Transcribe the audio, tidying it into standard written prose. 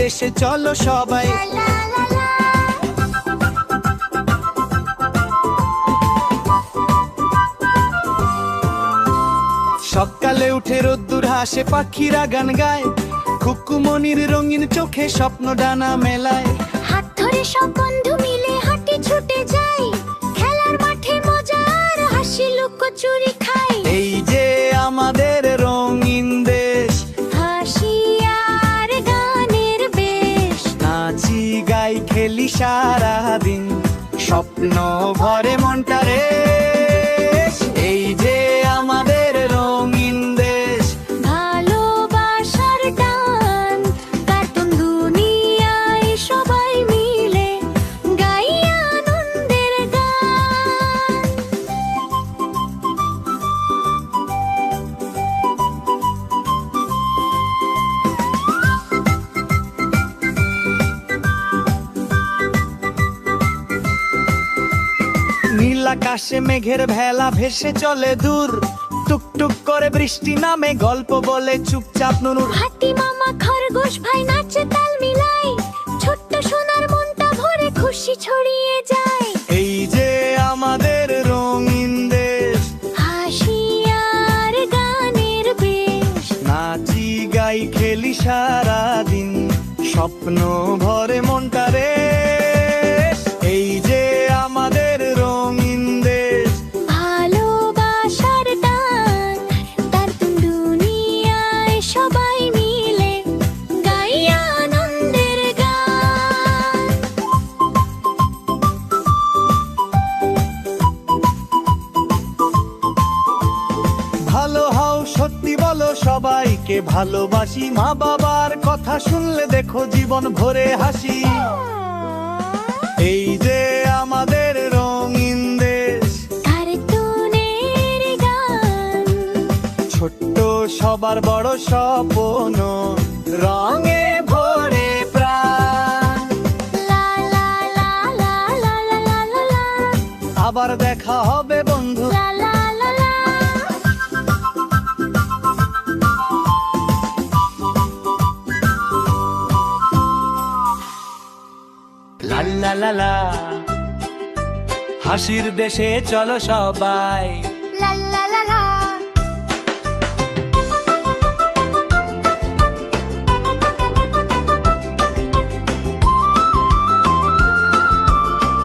দেশে চলো সবাই। সকালে উঠে রোদ্দুর হাসে, পাখিরা গান গায়, খুকুমনির রঙিন চোখে স্বপ্ন ডানা মেলায়। হাত ধরে সব বন্ধু মিলে হাঁটি ছুটে যাই, খেলার মাঠে মজার হাসি লুকোচুরি খাই। এই যে আমাদের রঙিন দেশ, হাসি আর গানের বেশ, নাচি গাই খেলি সারাদিন, স্বপ্ন ভরে মনটারে। এই যে আমাদের রঙিন দেশ, ভালোবাসার টান, কার্টুন দুনিয়ায় সবাই মিলে গাই আনন্দের গান। নীল আকাশে মেঘের ভেলা ভেসে চলে দূর, টুকটুক করে বৃষ্টি নামে, গল্প বলে চুপচাপ নুনুর। হাতি মামা খরগোশ ভাই নাচে তাল মিলাই, ছোট্ট সোনার মনটা ভরে খুশি ছড়িয়ে যায়। এই যে আমাদের রঙিন দেশ, হাসি আর গানের বেশ, নাচি গাই খেলি সারাদিন, স্বপ্ন ভরে মনটারে। এই যে আমাদের রঙিন দেশ, ভালোবাসার টান, কার্টুন দুনিয়ায় সবাই মিলে গাই আনন্দের গান। ভালো হও সত্যি বলো সবাইকে ভালোবাসি, মা বাবার কথা শুনলে দেখো জীবন ভরে হাসি। এই যে আমাদের রঙিন দেশ, কার্টুনের গান, ছোট্ট সবার বড় স্বপ্ন, রঙে ভরে প্রাণ। লা লা লা লা লা লা লা লা লা, আবার দেখা হবে বন্ধু। লা লা লা লা। লা লা লা লা, হাসির দেশে চলো সবাই।